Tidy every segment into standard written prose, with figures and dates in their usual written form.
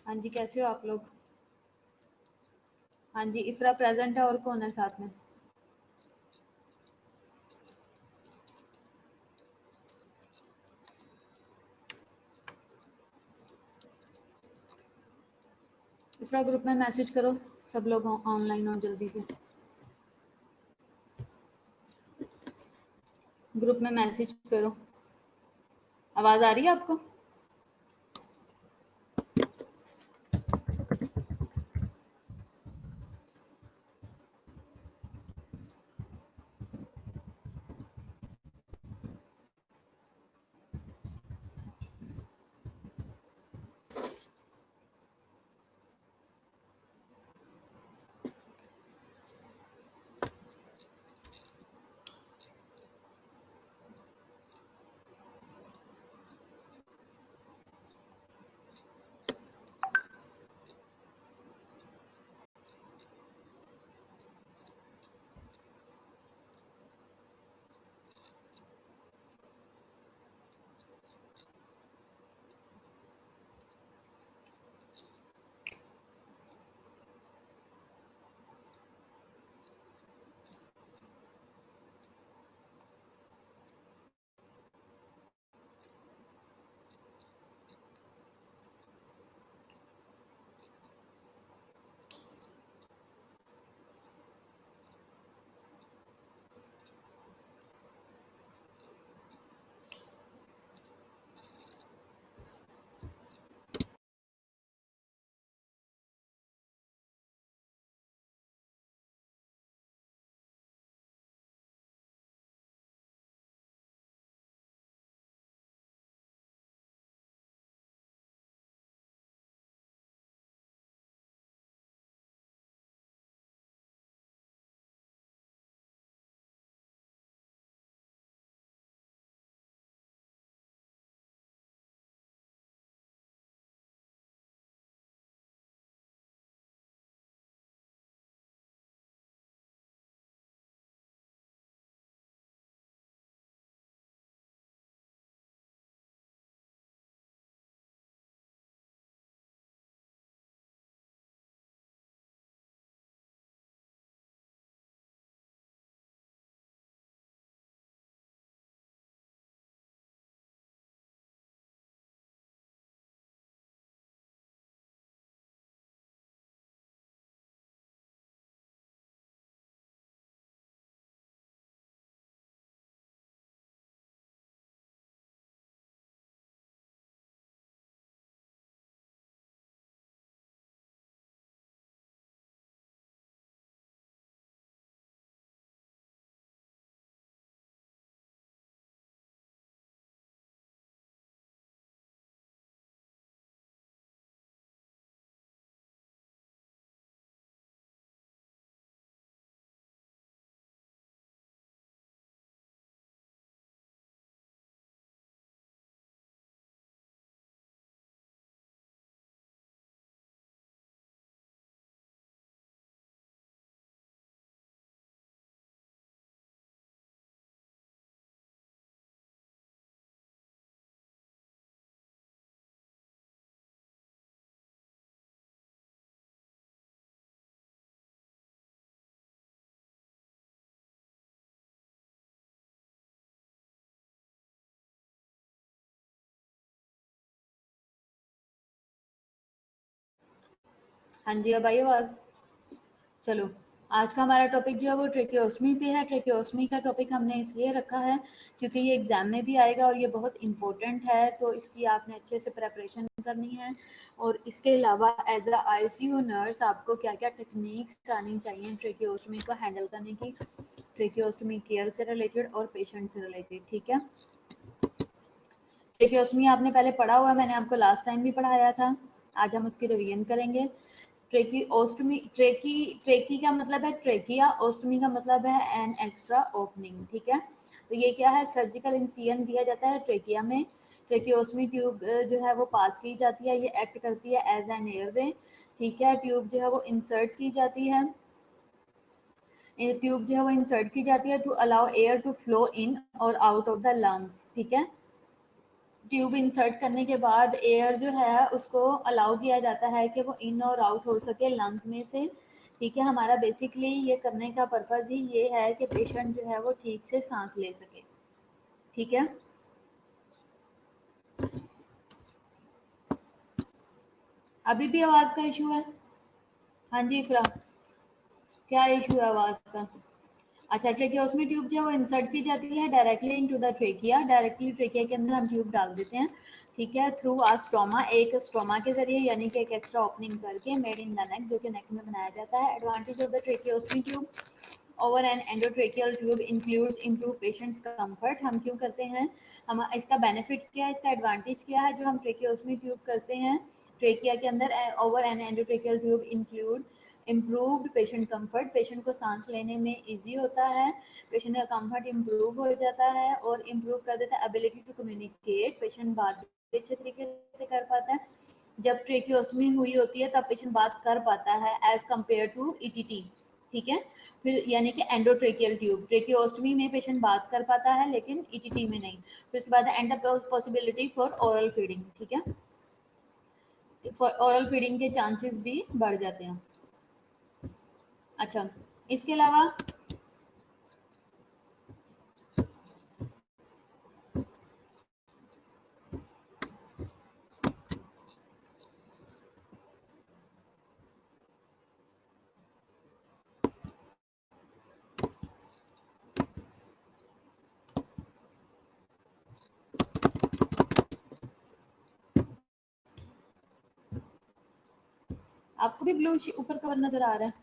हाँ जी, कैसे हो आप लोग? हाँ जी, इफ़रा प्रेजेंट है और कौन है साथ में? इफ़रा ग्रुप में मैसेज करो, सब लोग ऑनलाइन हो जल्दी से। ग्रुप में मैसेज करो। आवाज़ आ रही है आपको? हाँ जी, अब आई आवाज़? चलो, आज का हमारा टॉपिक जो है वो ट्रेकियोस्मी पे है। ट्रेकियोस्मी का टॉपिक हमने इसलिए रखा है क्योंकि ये एग्ज़ाम में भी आएगा और ये बहुत इम्पोर्टेंट है, तो इसकी आपने अच्छे से प्रेपरेशन करनी है। और इसके अलावा एज अ आईसीयू नर्स आपको क्या क्या टेक्निक्स आनी चाहिए ट्रेकियोस्मी को हैंडल करने की, ट्रेकियोस्मी केयर से रिलेटेड और पेशेंट से रिलेटेड, ठीक है। ट्रेकियोस्मी आपने पहले पढ़ा हुआ है, मैंने आपको लास्ट टाइम भी पढ़ाया था। आज हम उसकी रिवीजन करेंगे। ट्रेकी ट्रेकी का मतलब है ट्रेकिया, ओस्टमी का मतलब है एन एक्स्ट्रा ओपनिंग, ठीक है। तो ये क्या है, सर्जिकल इंसिजन दिया जाता है ट्रेकिया में। ट्रेकियोस्मी ट्यूब जो है वो पास की जाती है, ये एक्ट करती है एज एन एयरवे, ठीक है। ट्यूब जो है वो इंसर्ट की जाती है, ट्यूब जो है वो इंसर्ट की जाती है to allow air to flow in और आउट ऑफ द लंग्स, ठीक है। ट्यूब इंसर्ट करने के बाद एयर जो है उसको अलाउ किया जाता है कि वो इन और आउट हो सके लंग्स में से। ठीक है, हमारा बेसिकली ये करने का पर्पज़ ही ये है कि पेशेंट जो है वो ठीक से सांस ले सके। ठीक है, अभी भी आवाज़ का इशू है? हाँ जी इकरा, क्या इशू है आवाज़ का? अच्छा, ट्रेकियोस्मी ट्यूब जो है वो इंसर्ट की जाती है directly into the trachea. Directly trachea के अंदर हम ट्यूब डाल देते हैं। ठीक है, थ्रू आ स्टोमा, एक स्टोमा के जरिए, यानी कि एक एक्स्ट्रा ओपनिंग करके, मेड इन द नेक, जो कि नेक में बनाया जाता है। Advantage of the tracheostomy tube over an endotracheal tube includes improve patients comfort. हम क्यों करते हैं, हम इसका बेनिफिट क्या है, इसका एडवांटेज क्या है जो हम ट्रेकियोस्मी ट्यूब करते हैं ट्रेकिया के अंदर? Over an endotracheal tube include improved patient comfort, patient को सांस लेने में इजी होता है, पेशेंट का कंफर्ट इम्प्रूव हो जाता है और इम्प्रूव कर देता है एबिलिटी टू कम्युनिकेट, पेशेंट बात भी अच्छे तरीके से कर पाता है। जब ट्रेकियोस्टमी हुई होती है तब पेशेंट बात कर पाता है एज कम्पेयर टू ईटीटी। ठीक है, फिर यानी कि एंडोट्रेकियल ट्यूब, ट्रेकियोस्टमी में पेशेंट बात कर पाता है लेकिन ईटीटी में नहीं। फिर उसके बाद and the possibility for oral feeding. ठीक है, फॉर ओरल फीडिंग के चांसेस भी बढ़ जाते हैं। अच्छा, इसके अलावा आपको भी ब्लू ऊपर कवर नजर आ रहा है?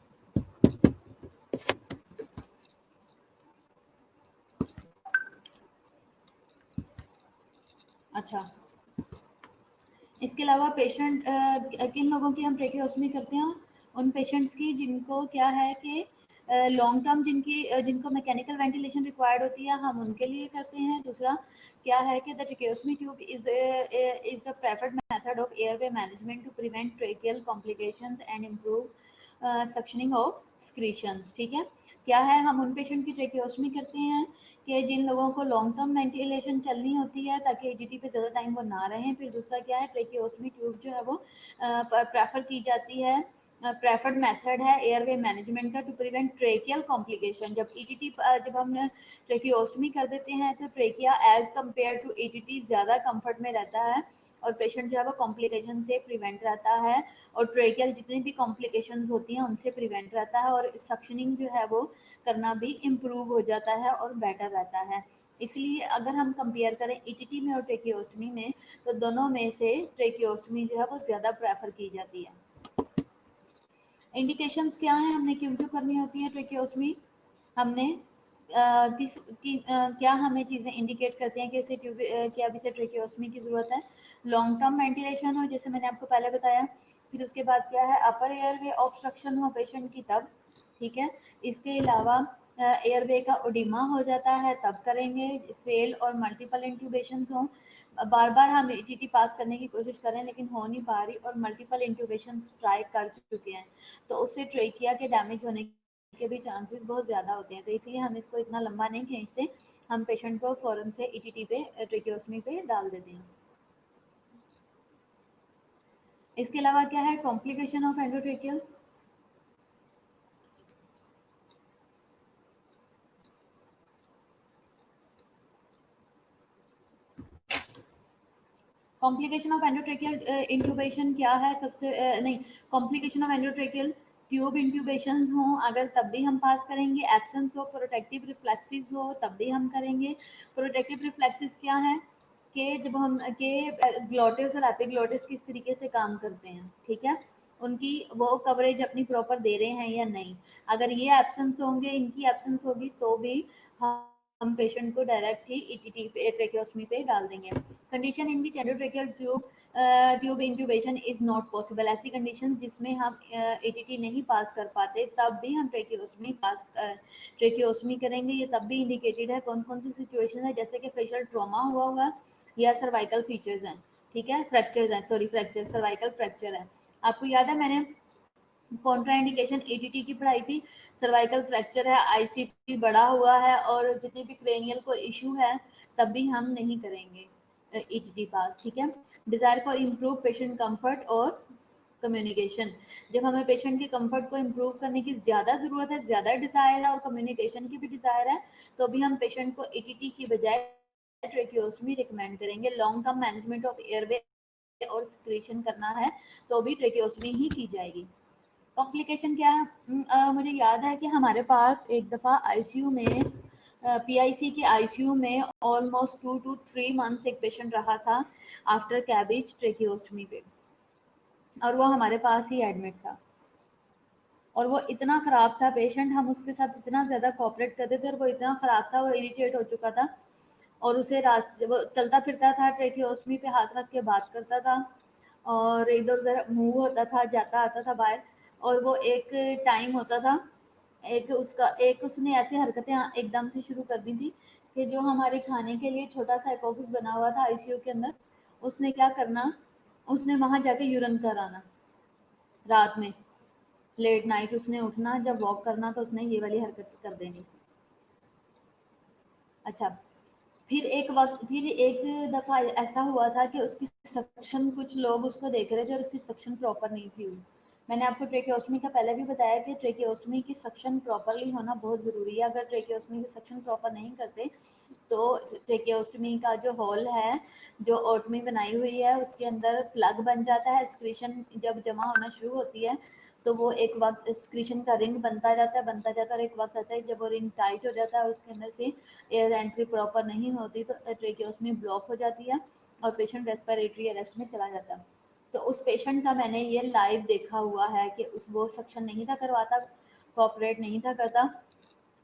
अच्छा, इसके अलावा पेशेंट किन लोगों की हम ट्रेकियोस्टमी करते हैं? उन पेशेंट्स की जिनको क्या है कि लॉन्ग टर्म जिनको मैकेनिकल वेंटिलेशन रिक्वायर्ड होती है, हम उनके लिए करते हैं। दूसरा क्या है कि the tracheostomy tube is the preferred method of airway management to prevent tracheal complications and improve suctioning of secretions. ठीक है, क्या है, हम उन पेशेंट की ट्रेकियोस्टमी करते हैं कि जिन लोगों को लॉन्ग टर्म वेंटिलेशन चलनी होती है ताकि एजीटी पे ज़्यादा टाइम वो ना रहें। फिर दूसरा क्या है, ट्रेकियोस्टमी ट्यूब जो है वो प्रेफर की जाती है, प्रेफर्ड मेथड है एयरवे मैनेजमेंट का टू प्रिवेंट ट्रेकियल कॉम्प्लिकेशन। जब हम ट्रेकियोस्टमी कर देते हैं तो trachea as compare to ETT ज़्यादा कंफर्ट में रहता है और पेशेंट जो है वो कॉम्प्लिकेशन से प्रिवेंट रहता है और ट्रेकियल जितनी भी कॉम्प्लिकेशंस होती हैं उनसे प्रिवेंट रहता है और सक्शनिंग जो है वो करना भी इम्प्रूव हो जाता है और बेटर रहता है। इसलिए अगर हम कंपेयर करें ईटीटी में और ट्रेकियोस्टमी में, तो दोनों में से ट्रेकियोस्टमी जो है वो ज़्यादा प्रेफर की जाती है। इंडिकेशंस क्या हैं, हमने क्यों क्यों करनी होती है ट्रेकियोस्टमी? हमने क्या हमें चीज़ें इंडिकेट करते हैं कि इसे कि अब इसे ट्रेकियोस्टमी की ज़रूरत है? लॉन्ग टर्म वेंटिलेशन हो, जैसे मैंने आपको पहले बताया। फिर उसके बाद क्या है, अपर एयरवे ऑब्स्ट्रक्शन हो पेशेंट की तब। ठीक है, इसके अलावा एयरवे का ओडिमा हो जाता है तब करेंगे। फेल और मल्टीपल इंट्यूबेशन हो, बार बार हम ईटीटी पास करने की कोशिश करें लेकिन हो नहीं पा रही और मल्टीपल इंट्यूबेशन ट्राई कर चुके हैं, तो उससे ट्रेकिया के डैमेज होने के भी चांसेस बहुत ज़्यादा होते हैं। तो इसलिए हम इसको इतना लंबा नहीं खींचते, हम पेशेंट को फ़ौरन से ईटीटी पे ट्रेकियोस्टमी पे डाल देते हैं। इसके अलावा क्या है, complication of endotracheal. Complication of endotracheal intubation क्या है? नहीं, complication of endotracheal tube intubation हो अगर तब भी हम पास करेंगे। एब्सेंस हो, प्रोटेक्टिव रिफ्लेक्सिस हो तब भी हम करेंगे। प्रोटेक्टिव रिफ्लेक्सिस क्या है कि जब हम के ग्लोटिस और एपिग्लोटिस किस तरीके से काम करते हैं, ठीक है, उनकी वो कवरेज अपनी प्रॉपर दे रहे हैं या नहीं। अगर ये एब्सेंस होंगे, इनकी एब्सेंस होगी तो भी हम पेशेंट को डायरेक्ट ही ईटीटी पे ट्रेकियोस्टमी पे डाल देंगे। Condition in which endotracheal tube intubation is not possible, ऐसी कंडीशन जिसमें हम एटीटी नहीं पास कर पाते तब भी हम ट्रेकियोस्टमी करेंगे। ये तब भी इंडिकेटेड है। कौन कौन सी सिचुएशन है, जैसे कि फेशियल ट्रॉमा हुआ हुआ या सर्वाइकल फीचर्स हैं। ठीक है, फ्रैक्चर्स हैं, सॉरी फ्रैक्चर, सर्वाइकल फ्रैक्चर है। आपको याद है मैंने कॉन्ट्राइंडिकेशन एटीटी की पढ़ाई थी, सर्वाइकल फ्रैक्चर है, आईसीपी बढ़ा हुआ है और जितने भी क्रेनियल को इशू है तब भी हम नहीं करेंगे। ईटीटी पास, ठीक है। Desire for improve patient comfort और कम्युनिकेशन, जब हमें पेशेंट के कंफर्ट को इम्प्रूव करने की ज़्यादा ज़रूरत है, ज़्यादा डिज़ायर है और कम्युनिकेशन की भी डिज़ायर है, तो भी हम पेशेंट को ईटीटी की बजाय ट्रेकियोस्टमी रिकमेंड करेंगे। Long term management of airway और सिक्रेशन करना है तो भी ट्रेकियोस्टमी ही की जाएगी। कॉम्प्लिकेशन क्या है? मुझे याद है कि हमारे पास एक दफ़ा आईसीयू में पीआईसी के आईसीयू में ऑलमोस्ट 2 to 3 months एक पेशेंट रहा था आफ्टर कैबेज ट्रेकियोस्टमी पे, और वो हमारे पास ही एडमिट था। और वो इतना ख़राब था पेशेंट, हम उसके साथ इतना ज़्यादा कोऑपरेट करते थे और वो इतना ख़राब था, वो इरिटेट हो चुका था। और उसे रास्ते, वो चलता फिरता था, ट्रेकियोस्टमी पे हाथ रख के बात करता था और इधर उधर मूव होता था, जाता आता था बाहर। और वो एक टाइम होता था, एक उसने ऐसी हरकतें एकदम से शुरू कर दी थी कि जो हमारे खाने के लिए छोटा सा एक ऑफिस बना हुआ था आईसीयू के अंदर, उसने क्या करना, उसने वहां जाके यूरन कर आना रात में, लेट नाइट उसने उठना, जब वॉक करना तो उसने ये वाली हरकत कर देनी। अच्छा, फिर एक दफ़ा ऐसा हुआ था कि उसकी सक्शन, कुछ लोग उसको देख रहे थे और उसकी सक्शन प्रॉपर नहीं थी हुई। मैंने आपको ट्रेकियोस्टमी का पहले भी बताया कि ट्रेकियोस्टमी की सक्शन प्रॉपरली होना बहुत ज़रूरी है। अगर ट्रेकियोस्टमी की सक्शन प्रॉपर नहीं करते तो ट्रेकियोस्टमी का जो होल है, जो ओटमी बनाई हुई है, उसके अंदर प्लग बन जाता है। एक्सक्रीशन जब जमा होना शुरू होती है तो वो एक वक्त एक्सक्रीशन का रिंग बनता जाता है, और एक वक्त आता है जब वो रिंग टाइट हो जाता है और उसके अंदर से एयर एंट्री प्रॉपर नहीं होती तो ट्रेकियोस्टमी ब्लॉक हो जाती है और पेशेंट रेस्पिरेटरी अरेस्ट में चला जाता है। तो उस पेशेंट का मैंने ये लाइव देखा हुआ है कि उस वो सक्शन नहीं था करवाता, कोऑपरेट नहीं था करता,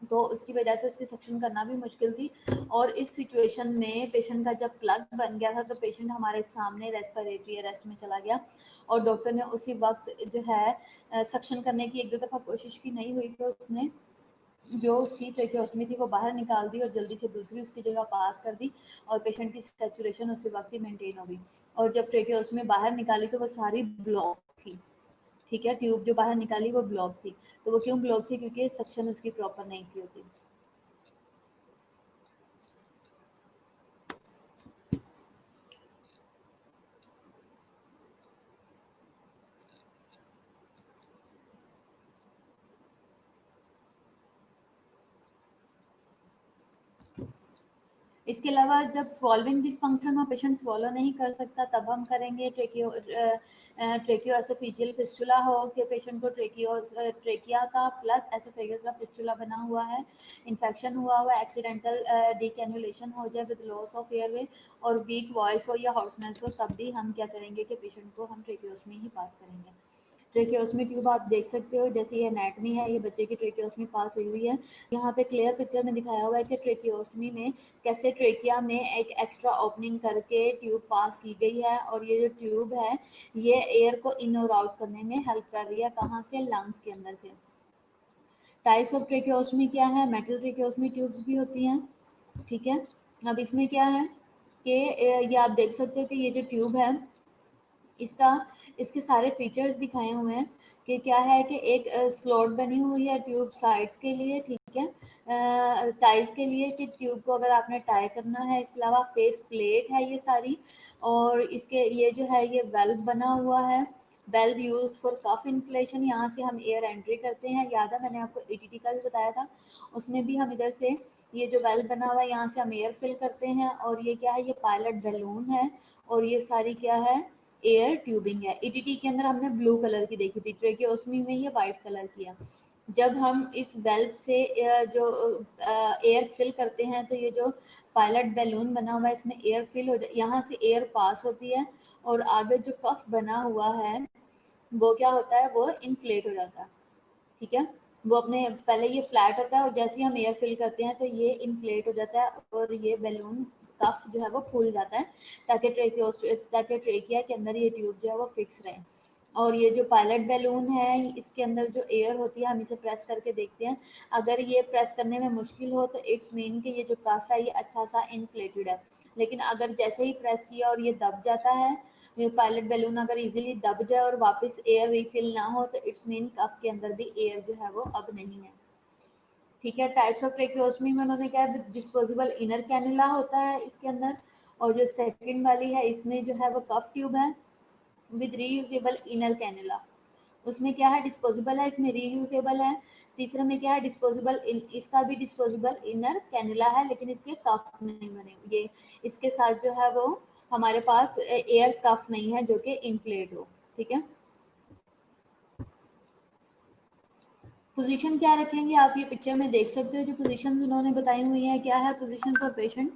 तो उसकी वजह से उसकी सक्शन करना भी मुश्किल थी। और इस सिचुएशन में पेशेंट का जब प्लग बन गया था तो पेशेंट हमारे सामने रेस्पिरेटरी अरेस्ट में चला गया और डॉक्टर ने उसी वक्त जो है सक्शन करने की एक दो दफ़ा कोशिश की, नहीं हुई तो उसने जो उसकी ट्रेकियोस्टमी थी वो बाहर निकाल दी और जल्दी से दूसरी उसकी जगह पास कर दी और पेशेंट की सैचुरेशन उसी वक्त ही मेंटेन हो गई। और जब ट्रेकियोस्टमी बाहर निकाली तो वो सारी ब्लॉक थी, ठीक है, ट्यूब जो बाहर निकाली वो ब्लॉक थी। तो वो क्यों ब्लॉक थी? क्योंकि सक्शन उसकी प्रॉपर नहीं की होती। इसके अलावा जब स्वॉल्विंग डिसफंक्शन हो, पेशेंट स्वॉलो नहीं कर सकता, तब हम करेंगे ट्रेकियो एसोफेजियल फिस्टुला हो कि पेशेंट को ट्रेकिया का प्लस एसोफेगस का फिस्टुला बना हुआ है, इन्फेक्शन हुआ एक्सीडेंटल डिकैन्युलेशन हो जाए विद लॉस ऑफ एयरवे और वीक वॉइस हो या हॉर्सनेस हो, तब भी हम क्या करेंगे कि पेशेंट को हम ट्रेकियोस्मी ही पास करेंगे। ट्रेकियोस्मी ट्यूब आप देख सकते हो, जैसे ये एनाटमी है, ये बच्चे की ट्रेकियोस्मी पास हुई हुई है। यहाँ पे क्लियर पिक्चर में दिखाया हुआ है कि ट्रेकियोस्टमी में कैसे ट्रेकिया में एक एक्स्ट्रा ओपनिंग करके ट्यूब पास की गई है और ये जो ट्यूब है ये एयर को इन और आउट करने में हेल्प कर रही है। कहाँ से? लंग्स के अंदर से। टाइप्स ऑफ ट्रेकियोस्टमी क्या है? मेटल ट्रेकियोस्टमी ट्यूब्स भी होती हैं, ठीक है। अब इसमें क्या है कि ये आप देख सकते हो कि ये जो ट्यूब है इसका, इसके सारे फीचर्स दिखाए हुए हैं कि क्या है कि एक स्लॉट बनी हुई है ट्यूब साइड्स के लिए, ठीक है, टाइज के लिए कि ट्यूब को अगर आपने टाई करना है। इसके अलावा फेस प्लेट है ये सारी, और इसके ये जो है ये वेल्व बना हुआ है, valve use for cuff inflation, यहाँ से हम एयर एंट्री करते हैं। याद है मैंने आपको ईटीटी का भी बताया था, उसमें भी हम इधर से ये जो वेल्व बना हुआ है यहाँ से हम एयर फिल करते हैं। और ये क्या है? ये पायलट बैलून है और ये सारी क्या है? एयर ट्यूबिंग है। ईटीटी के अंदर हमने ब्लू कलर की देखी थी, ट्रेकियोस्मी में ये वाइट कलर की है। जब हम इस वेल्व से जो एयर फिल करते हैं तो ये जो पायलट बैलून बना हुआ है इसमें एयर फिल हो जाए, यहाँ से एयर पास होती है और आगे जो कफ बना हुआ है वो क्या होता है? वो इन्फ्लेट हो जाता है, ठीक है। वो अपने पहले ये फ्लैट होता है और जैसे ही हम एयर फिल करते हैं तो ये इन्फ्लेट हो जाता है और ये बैलून कफ जो है वो फूल जाता है ताकि ट्रेकिया के अंदर ये ट्यूब जो है वो फिक्स रहे। और ये जो पायलट बैलून है इसके अंदर जो एयर होती है हम इसे प्रेस करके देखते हैं, अगर ये प्रेस करने में मुश्किल हो तो इट्स मीन कि ये जो कफ है ये अच्छा सा इन्फ्लेटेड है। लेकिन अगर जैसे ही प्रेस किया और ये दब जाता है, ये पायलट बैलून अगर इजीली दब जाए और वापस एयर रिफिल ना हो तो इट्स मीन कफ के अंदर भी एयर जो है वो अब नहीं है, ठीक है। टाइप्स ऑफ ट्रेकियोस्मी में उन्होंने क्या, डिस्पोजेबल इनर कैनुला होता है इसके अंदर, और जो सेकंड वाली है इसमें जो है वो कफ ट्यूब है विद रीयूजेबल इनर कैनुला। उसमें क्या है, डिस्पोजेबल है, इसमें रीयूजेबल है। तीसरे में क्या है, डिस्पोजेबल, इसका भी डिस्पोजेबल इनर कैनुला है, लेकिन इसके कफ नहीं बने, ये इसके साथ जो है वो हमारे पास एयर कफ नहीं है जो कि इन्फ्लेट हो। ठीक है, पोजीशन क्या रखेंगे आप ये पिक्चर में देख सकते हो, जो पोजीशन उन्होंने बताई हुई है। क्या है position for patient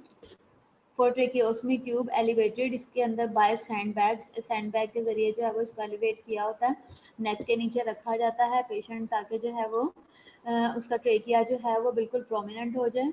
for tracheostomy tube elevated, इसके अंदर बाय सैंड बैग के जरिए जो है वो इसको एलिवेट किया होता है, नेक के नीचे रखा जाता है पेशेंट, ताकि जो है वो उसका ट्रेकिया जो है वो बिल्कुल प्रोमिनेंट हो जाए।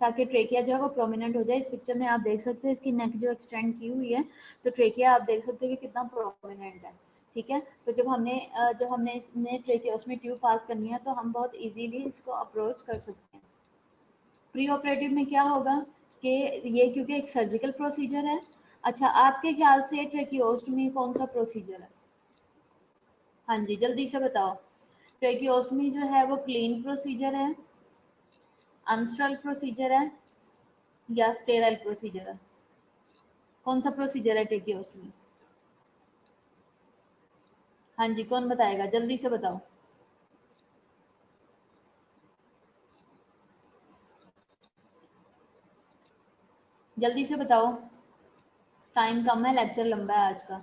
ताकि ट्रेकिया जो है वो प्रोमिनेंट हो जाए। इस पिक्चर में आप देख सकते हो इसकी नेक जो एक्सटेंड की हुई है, तो ट्रेकिया आप देख सकते हो कि कितना प्रोमिनेंट है। ठीक है, तो जब हमने इसमें ट्रेकियोस्मी ट्यूब पास करनी है तो हम बहुत इजीली इसको अप्रोच कर सकते हैं। प्री ऑपरेटिव में क्या होगा कि ये क्योंकि एक सर्जिकल प्रोसीजर है। अच्छा, आपके ख्याल से ट्रेकियोस्टमी कौन सा प्रोसीजर है? हाँ जी, जल्दी से बताओ। ट्रेकियोस्टमी जो है वो क्लीन प्रोसीजर है, अनस्टरल प्रोसीजर है, या स्टेराइल प्रोसीजर है? कौन सा प्रोसीजर है ट्रेकियोस्टमी? हाँ जी, कौन बताएगा, जल्दी से बताओ। जल्दी से बताओ, टाइम कम है, लेक्चर लंबा है आज का।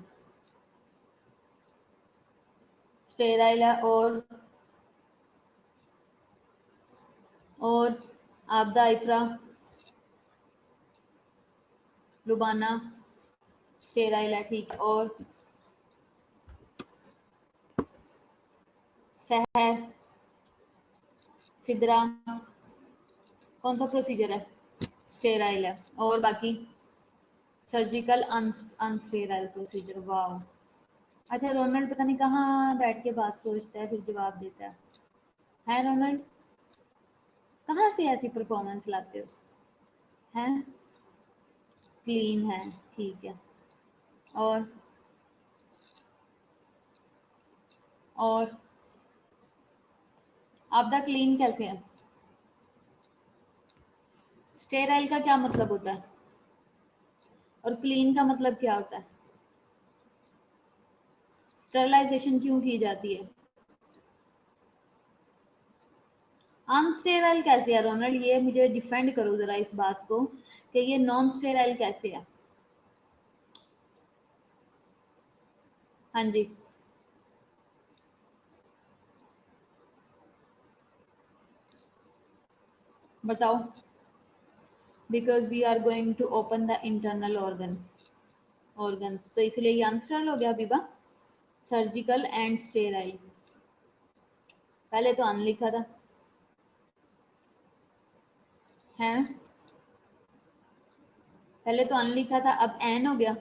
स्टेराइल है, और आपदा इफ्रा, लुबाना, स्टेराइल है, ठीक है। और सहर, सिदरा, कौन सा प्रोसीजर है? स्टेराइल है। और बाकी सर्जिकल अनस्टेराइल प्रोसीजर। वाह, अच्छा रोनाल्ड पता नहीं कहाँ बैठ के बात सोचता है फिर जवाब देता है रोनाल्ड? कहाँ से ऐसी परफॉर्मेंस लाते हो? हैं? क्लीन है, ठीक है। और और आपदा क्लीन कैसे है? स्टेराइल का क्या मतलब होता है और क्लीन का मतलब क्या होता है? स्टरलाइजेशन क्यों की जाती है? अनस्टेराइल कैसे है रोनाल्ड, ये मुझे डिफेंड करो जरा इस बात को कि ये नॉन स्टेराइल कैसे है। हाँ जी, बताओ। Because we are going to open the internal organs, तो इसलिए ये आंसर हो गया बीबा। सर्जिकल एंड स्टेराइल, पहले तो अन लिखा था है, पहले तो अन लिखा था, अब एन हो गया,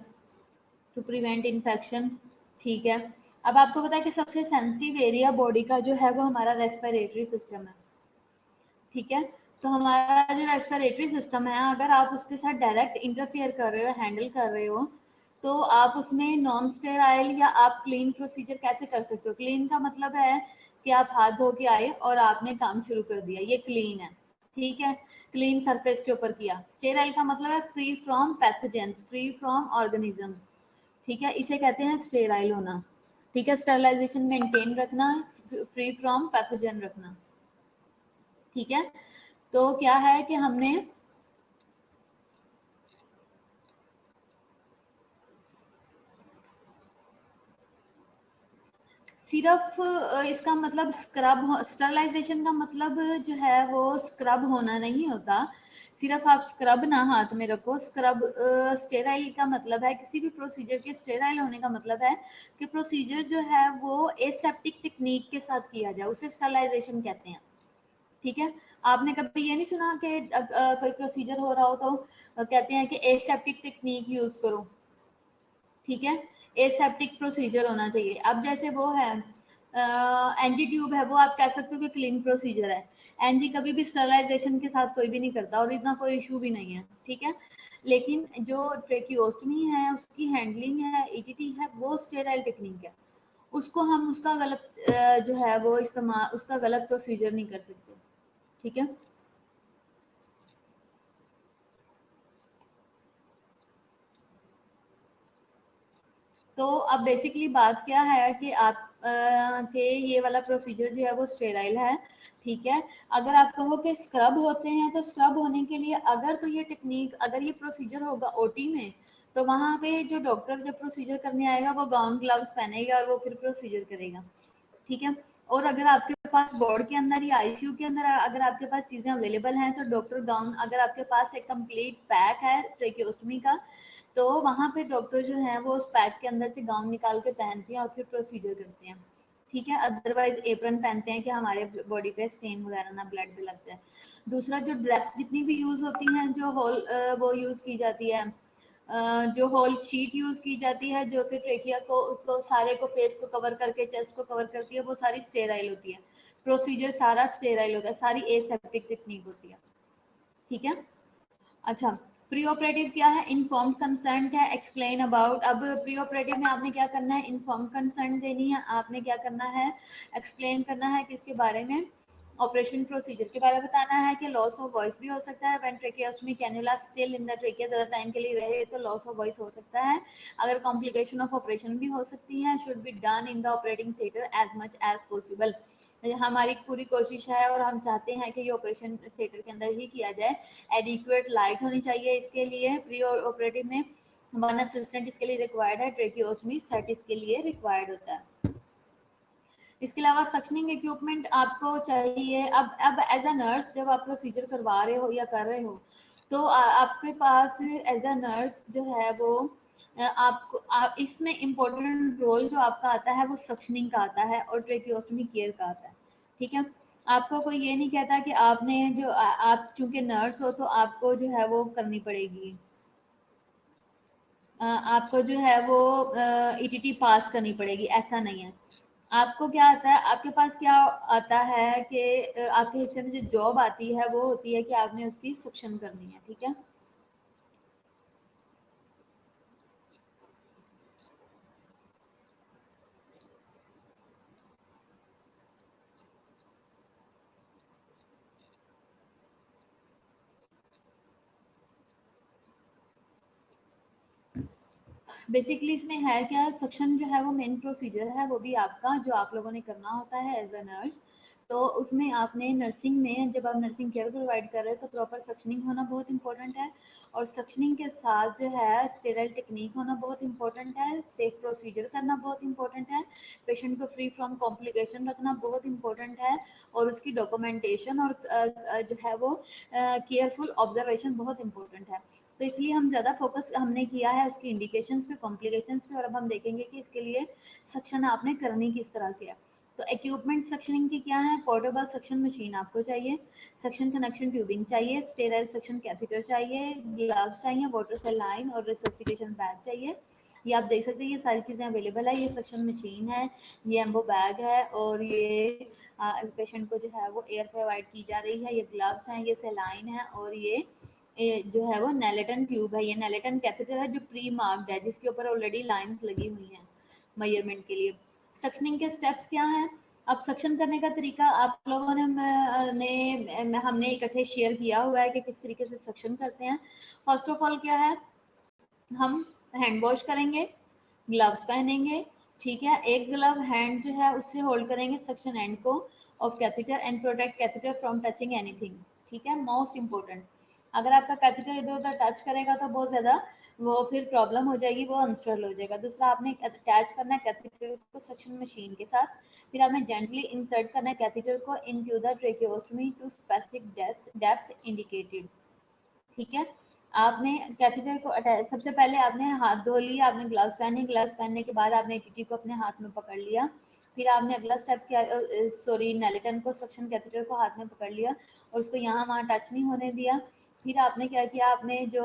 टू प्रिवेंट इन्फेक्शन। ठीक है, अब आपको पता है कि सबसे सेंसिटिव एरिया बॉडी का जो है वो हमारा रेस्पिरेटरी सिस्टम है। ठीक है, तो हमारा जो रेस्पिरेटरी सिस्टम है, अगर आप उसके साथ डायरेक्ट इंटरफियर कर रहे हो, हैंडल कर रहे हो, तो आप उसमें नॉन स्टेराइल या आप क्लीन प्रोसीजर कैसे कर सकते हो? क्लीन का मतलब है कि आप हाथ धो के आए और आपने काम शुरू कर दिया, ये क्लीन है। ठीक है, क्लीन सरफेस के ऊपर किया। स्टेराइल का मतलब है free from pathogens, free from organisms. ठीक है, इसे कहते हैं स्टेराइल होना। ठीक है, स्टेरलाइजेशन मेंटेन रखना, फ्री फ्रॉम पैथोजन रखना। ठीक है, तो क्या है कि हमने सिर्फ इसका मतलब स्टरलाइजेशन का मतलब जो है वो स्क्रब होना नहीं होता। सिर्फ आप स्क्रब ना हाथ में रखो, स्टेराइल का मतलब है किसी भी प्रोसीजर के स्टेराइल होने का मतलब है कि प्रोसीजर जो है वो एसेप्टिक टेक्निक के साथ किया जाए, उसे स्टरलाइजेशन कहते हैं। ठीक है, आपने कभी ये नहीं सुना कि कोई प्रोसीजर हो रहा हो तो कहते हैं कि एसेप्टिक टेक्निक यूज करो। ठीक है, एसेप्टिक प्रोसीजर होना चाहिए। अब जैसे वो है एनजी ट्यूब है, वो आप कह सकते हो कि क्लीन प्रोसीजर है। एनजी कभी भी स्टरलाइजेशन के साथ कोई भी नहीं करता और इतना कोई इशू भी नहीं है, ठीक है। लेकिन जो ट्रेकियोस्टमी है उसकी हैंडलिंग है, ईटीटी है, वो स्टेराइल टेक्निक है, उसको हम उसका गलत जो है वो इस्तेमाल, उसका गलत प्रोसीजर नहीं कर सकते, ठीक है। तो अब बेसिकली बात क्या है कि आप के ये वाला प्रोसीजर जो है वो स्टेराइल है, ठीक है। अगर आप कहो कि स्क्रब होते हैं तो स्क्रब होने के लिए अगर तो ये टेक्निक, अगर ये प्रोसीजर होगा ओटी में, तो वहाँ पे जो डॉक्टर जब प्रोसीजर करने आएगा वो गाउन ग्लव्स पहनेगा और वो फिर प्रोसीजर करेगा, ठीक है। और अगर आपके पास वार्ड के अंदर या आईसीयू के अंदर अगर आपके पास चीज़ें अवेलेबल हैं तो डॉक्टर गाउन, अगर आपके पास एक कंप्लीट पैक है ट्रेकियोस्टमी का, तो वहाँ पे डॉक्टर जो है वो उस पैक के अंदर से गाउन निकाल के पहनते हैं और फिर प्रोसीजर करते हैं, ठीक है। अदरवाइज एप्रन पहनते हैं कि हमारे बॉडी पे स्टेन वगैरह ना ब्लड भी लग जाए। दूसरा, जो ड्रेप्स जितनी भी यूज होती हैं, जो होल वो यूज की जाती है, जो होल शीट यूज की जाती है जो कि ट्रेकिया को सारे को फेस को कवर करके चेस्ट को कवर करती है, वो सारी स्टेराइल होती है, प्रोसीजर सारा स्टेराइल होता है, सारी एसेप्टिक टेक्निक होती है, ठीक है। अच्छा, प्री ऑपरेटिव क्या है? इन्फॉर्म्ड कंसेंट है, एक्सप्लेन अबाउट। अब प्री ऑपरेटिव में आपने क्या करना है? इन्फॉर्म कंसेंट देनी है, आपने क्या करना है? एक्सप्लेन करना है किसके बारे में? ऑपरेशन प्रोसीजर के बारे में बताना है कि लॉस ऑफ वॉइस भी हो सकता है when tracheostomy cannula still in the trachea, ज़्यादा टाइम के लिए रहे तो लॉस ऑफ वॉइस हो सकता है। अगर कॉम्प्लिकेशन ऑफ ऑपरेशन भी हो सकती है। Should be done in the operating theatre as much as possible. हमारी पूरी कोशिश है और हम चाहते हैं कि ये ऑपरेशन थिएटर के अंदर ही किया जाए। एडिक्वेट लाइट होनी चाहिए इसके लिए। प्री ऑपरेटिव में वन असिस्टेंट इसके लिए रिक्वायर्ड है, ट्रेकियोस्टमी सेट इसके लिए रिक्वायर्ड होता है। इसके अलावा सक्शनिंग इक्विपमेंट आपको चाहिए। अब एज अ नर्स जब आप प्रोसीजर करवा रहे हो या कर रहे हो, तो आपके पास एज अ नर्स जो है वो आपको इसमें इम्पोर्टेंट रोल जो आपका आता है वो सक्शनिंग का आता है और ट्रेकियोस्टमी केयर का आता है, ठीक है। आपको कोई ये नहीं कहता कि आपने जो आप चूंकि नर्स हो तो आपको जो है वो करनी पड़ेगी, आपको जो है वो ईटीटी पास करनी पड़ेगी, ऐसा नहीं है। आपको क्या आता है, आपके पास क्या आता है कि आपके हिस्से में जो जॉब आती है वो होती है कि आपने उसकी सक्शन करनी है, ठीक है। बेसिकली इसमें है क्या, सक्शन जो है वो मेन प्रोसीजर है, वो भी आपका जो आप लोगों ने करना होता है एज अ नर्स। तो उसमें आपने नर्सिंग में जब आप नर्सिंग केयर प्रोवाइड कर रहे हो तो प्रॉपर सक्शनिंग होना बहुत इंपॉर्टेंट है, और सक्शनिंग के साथ जो है स्टेराइल टेक्निक होना बहुत इंपॉर्टेंट है, सेफ प्रोसीजर करना बहुत इंपॉर्टेंट है, पेशेंट को फ्री फ्रॉम कॉम्प्लिकेशन रखना बहुत इंपॉर्टेंट है, और उसकी डॉक्यूमेंटेशन और जो है वो केयरफुल ऑब्जर्वेशन बहुत इंपॉर्टेंट है। तो इसलिए हम ज़्यादा फोकस हमने किया है उसकी इंडिकेशंस पे, कॉम्प्लिकेशंस पे, और अब हम देखेंगे कि इसके लिए सक्शन आपने करनी किस तरह से है। तो इक्विपमेंट सक्शनिंग की क्या है? पोर्टेबल सक्शन मशीन आपको चाहिए, सक्शन कनेक्शन ट्यूबिंग चाहिए, स्टेराइल सक्शन कैथेटर चाहिए, ग्लव्स चाहिए, वाटर सेलाइन और रिससिटेशन बैग चाहिए। ये आप देख सकते हैं ये सारी चीज़ें अवेलेबल है। ये सक्शन मशीन है, ये एम्बो बैग है, और ये पेशेंट को जो है वो एयर प्रोवाइड की जा रही है। ये ग्लव्स हैं, ये सेलाइन है, और ये जो है वो नेलेटन ट्यूब है, ये नेलेटन कैथेटर है जो प्री मार्क्ड है, जिसके ऊपर ऑलरेडी लाइंस लगी हुई हैं मेजरमेंट के लिए। सक्शनिंग के स्टेप्स क्या हैं? अब सक्शन करने का तरीका आप लोगों हमने इकट्ठे शेयर किया हुआ है कि किस तरीके से सक्शन करते हैं। फर्स्ट ऑफ ऑल क्या है, हम हैंड वॉश करेंगे, ग्लव्स पहनेंगे, ठीक है। एक ग्लव हैंड जो है उससे होल्ड करेंगे सक्शन एंड को of catheter and protect catheter from touching anything, ठीक है। मोस्ट इंपॉर्टेंट, अगर आपका कैथेटर इधर उधर टच करेगा तो बहुत ज़्यादा वो फिर प्रॉब्लम हो जाएगी, वो अनस्टेबल हो जाएगा। दूसरा, आपने अटैच करना है कैथेटर को सक्शन मशीन के साथ, फिर आपने जेंटली इंसर्ट करना है कैथेटर को into the tracheostomy to specific depth indicated, ठीक है। आपने कैथेटर को अटैच, सबसे पहले आपने हाथ धो लिया, आपने ग्लव्स पहने, ग्लव्स पहनने के बाद आपने टीटी को अपने हाथ में पकड़ लिया, फिर आपने अगला स्टेप किया, सॉरी नेलेटन को सक्शन कैथेटर को हाथ में पकड़ लिया और उसको यहाँ वहाँ टच नहीं होने दिया। फिर आपने क्या किया, आपने जो